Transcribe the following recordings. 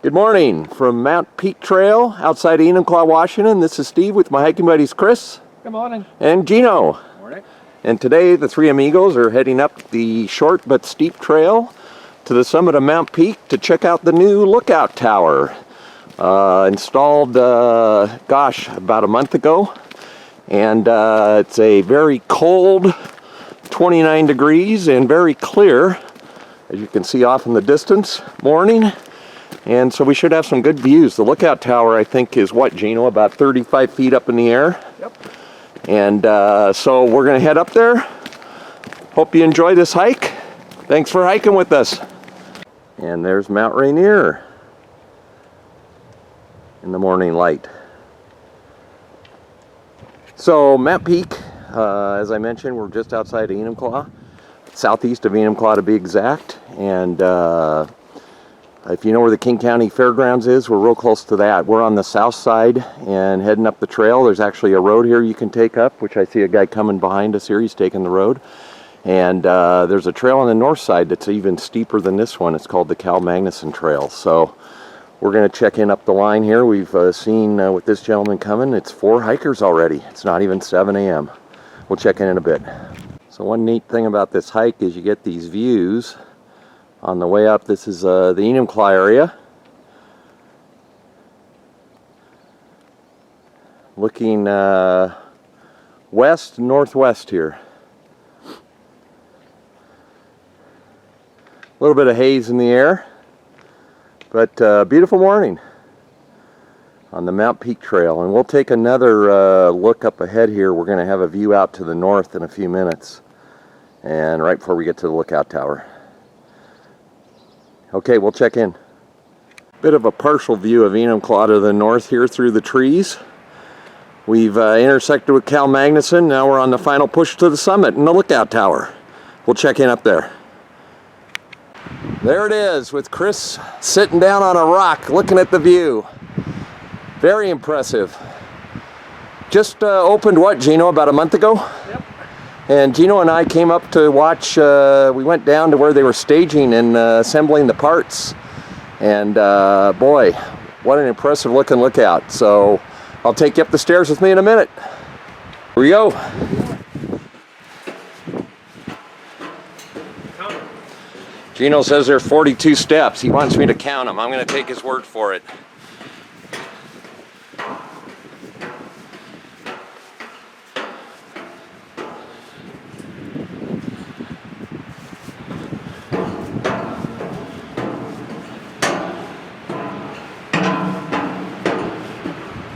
Good morning from Mount Peak Trail outside of Enumclaw, Washington. This is Steve with my hiking buddies Chris. Good morning. And Gino. Morning. And today the three amigos are heading up the short but steep trail to the summit of Mount Peak to check out the new lookout tower. Installed, about a month ago. And it's a very cold 29 degrees and very clear, as you can see off in the distance, morning. And so we should have some good views. The lookout tower, I think, is what, Gino? About 35 feet up in the air? Yep. And so we're going to head up there. Hope you enjoy this hike. Thanks for hiking with us. And there's Mount Rainier in the morning light. So Mount Peak, as I mentioned, we're just outside of Enumclaw, southeast of Enumclaw to be exact. And if you know where the King County Fairgrounds is, we're real close to that. We're on the south side and heading up the trail. There's actually a road here you can take up, which I see a guy coming behind us here. He's taking the road. And there's a trail on the north side that's even steeper than this one. It's called the Cal Magnuson Trail. So we're going to check in up the line here. We've seen with this gentleman coming, it's 4 hikers already. It's not even 7 a.m. We'll check in a bit. So one neat thing about this hike is you get these views on the way up. This is the Enumclaw area. Looking west, northwest here. A little bit of haze in the air, but beautiful morning on the Mount Peak Trail. And we'll take another look up ahead here. We're going to have a view out to the north in a few minutes, and right before we get to the lookout tower. Okay, we'll check in. Bit of a partial view of Enumclaw to the north here through the trees. We've intersected with Cal Magnuson. Now we're on the final push to the summit and the lookout tower. We'll check in up there. There it is, with Chris sitting down on a rock looking at the view. Very impressive. Just opened what, Gino, about a month ago? Yep. And Gino and I came up to watch, we went down to where they were staging and assembling the parts. And boy, what an impressive looking lookout. So I'll take you up the stairs with me in a minute. Here we go. Gino says there are 42 steps. He wants me to count them. I'm going to take his word for it.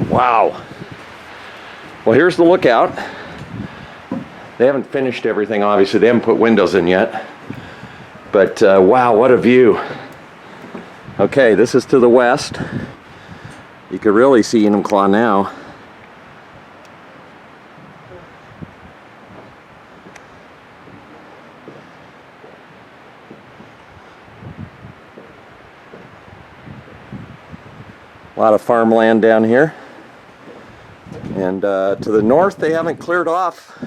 Wow. Well, here's the lookout. They haven't finished everything, obviously. They haven't put windows in yet. But wow, what a view. Okay, this is to the west. You can really see Enumclaw now. A lot of farmland down here. And to the north, they haven't cleared off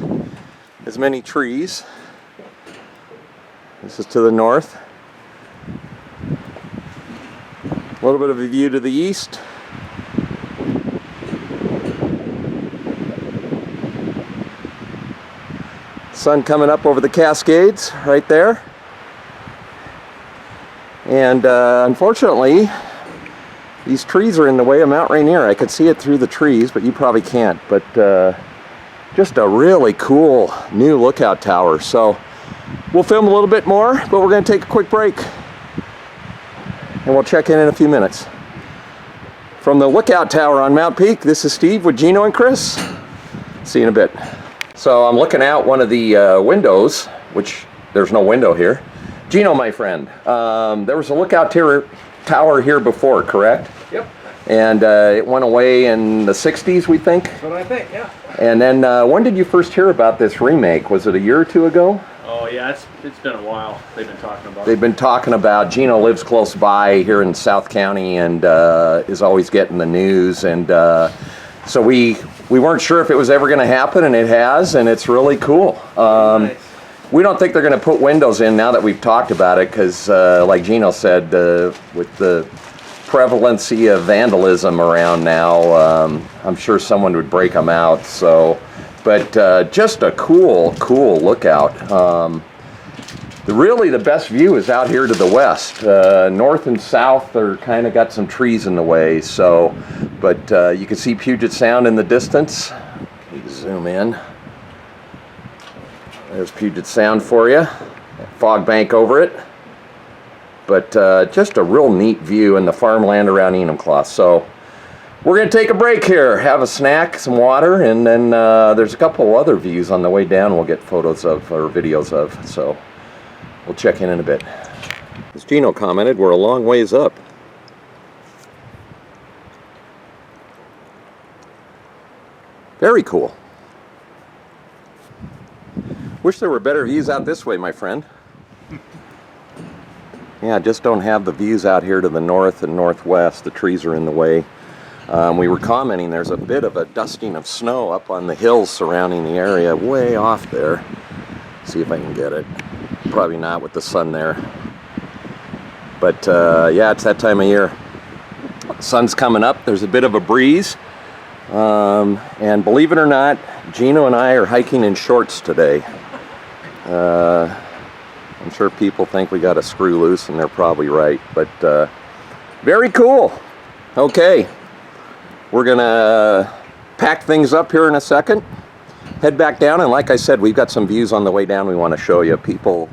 as many trees. This is to the north. A little bit of a view to the east. Sun coming up over the Cascades right there. And unfortunately, these trees are in the way of Mount Rainier. I could see it through the trees, but you probably can't. But just a really cool new lookout tower. So we'll film a little bit more, but we're going to take a quick break. And we'll check in a few minutes. From the lookout tower on Mount Peak, this is Steve with Gino and Chris. See you in a bit. So I'm looking out one of the windows, which there's no window here. Gino, my friend, there was a lookout tower here before, correct? Yep. And it went away in the 60s, we think? That's what I think, yeah. And then when did you first hear about this remake? Was it a year or two ago? Oh yeah, it's been a while. They've been talking about it. They've been talking about, Gino lives close by here in South County and is always getting the news. And so we weren't sure if it was ever going to happen, and it has, and it's really cool. Nice. We don't think they're going to put windows in now that we've talked about it, because like Gino said, with the prevalency of vandalism around now. I'm sure someone would break them out. So, but just a cool lookout. Really, the best view is out here to the west. North and south are kind of got some trees in the way. So, but you can see Puget Sound in the distance. You can zoom in. There's Puget Sound for you. Fog bank over it. But just a real neat view in the farmland around Enumclaw. So we're going to take a break here, have a snack, some water, and then there's a couple other views on the way down we'll get photos of or videos of. So we'll check in a bit. As Gino commented, we're a long ways up. Very cool. Wish there were better views out this way, my friend. Yeah, just don't have the views out here to the north and northwest. The trees are in the way. We were commenting there's a bit of a dusting of snow up on the hills surrounding the area, way off there. See if I can get it. Probably not with the sun there. But yeah, it's that time of year. Sun's coming up. There's a bit of a breeze. And believe it or not, Gino and I are hiking in shorts today. I'm sure people think we got a screw loose, and they're probably right. But very cool. Okay, we're gonna pack things up here in a second, head back down, and like I said, we've got some views on the way down we want to show you. People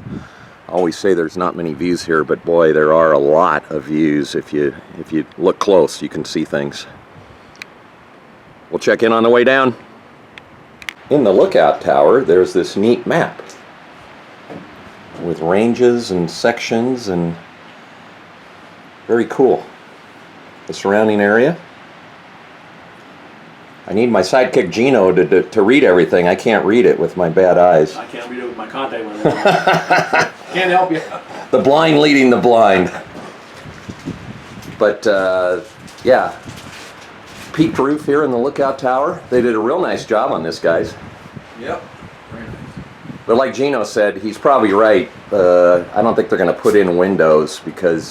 always say there's not many views here, but boy, there are a lot of views. If you look close, you can see things. We'll check in on the way down. In the lookout tower, there's this neat map with ranges and sections, and very cool. The surrounding area. I need my sidekick Gino to read everything. I can't read it with my bad eyes. I can't read it with my contact lenses. Can't help you. The blind leading the blind. But yeah, peaked roof here in the lookout tower. They did a real nice job on this, guys. Yep. But like Gino said, he's probably right. I don't think they're going to put in windows because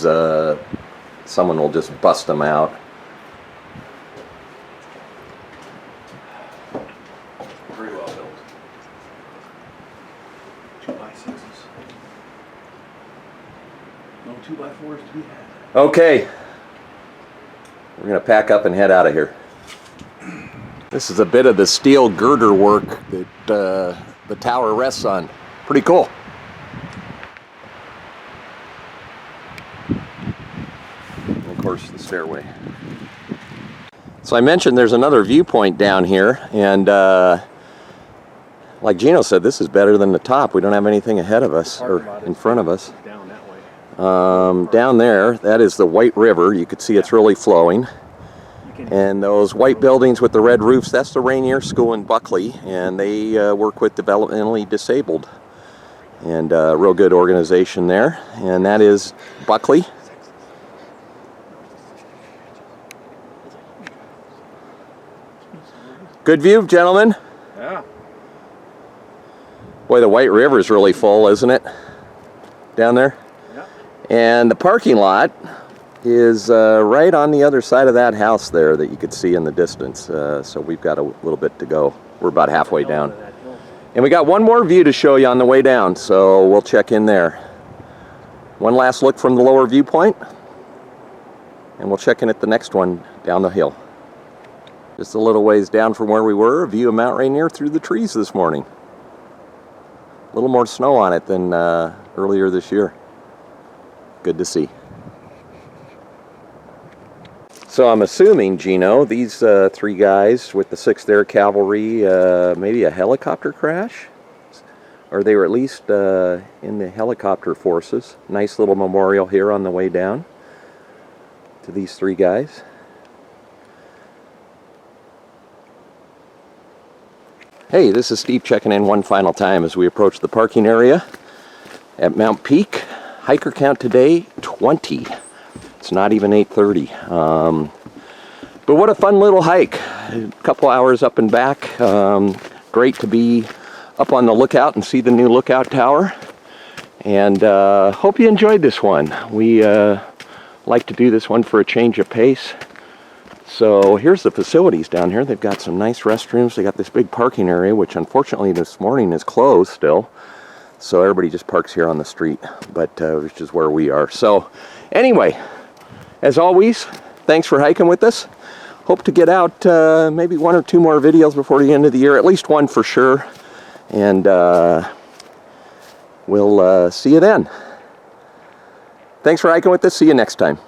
someone will just bust them out. Very well built. 2x6s. No 2x4s to be had. Okay. We're going to pack up and head out of here. This is a bit of the steel girder work that the tower rests on. Pretty cool. And of course, the stairway. So I mentioned there's another viewpoint down here, and like Gino said, this is better than the top. We don't have anything ahead of us or in front of us. Down that way. Down there, that is the White River. You can see it's really flowing. And those white buildings with the red roofs, that's the Rainier School in Buckley, and they work with developmentally disabled. And real good organization there. And that is Buckley. Good view, gentlemen. Yeah. Boy, the White River is really full, isn't it? Down there? Yeah. And the parking lot is right on the other side of that house there that you could see in the distance. So we've got a little bit to go. We're about halfway down. And we got one more view to show you on the way down, so we'll check in there. One last look from the lower viewpoint, and we'll check in at the next one down the hill. Just a little ways down from where we were, a view of Mount Rainier through the trees this morning. A little more snow on it than earlier this year. Good to see. So I'm assuming, Gino, these three guys with the 6th Air Cavalry, maybe a helicopter crash? Or they were at least in the helicopter forces. Nice little memorial here on the way down to these three guys. Hey, this is Steve checking in one final time as we approach the parking area at Mount Peak. Hiker count today, 20. It's not even 8:30. But what a fun little hike. A couple hours up and back. Great to be up on the lookout and see the new lookout tower. And hope you enjoyed this one. We like to do this one for a change of pace. So here's the facilities down here. They've got some nice restrooms. They got this big parking area, which unfortunately this morning is closed still. So everybody just parks here on the street, but which is where we are. So anyway, as always, thanks for hiking with us. Hope to get out maybe 1 or 2 more videos before the end of the year, at least 1 for sure. And we'll see you then. Thanks for hiking with us. See you next time.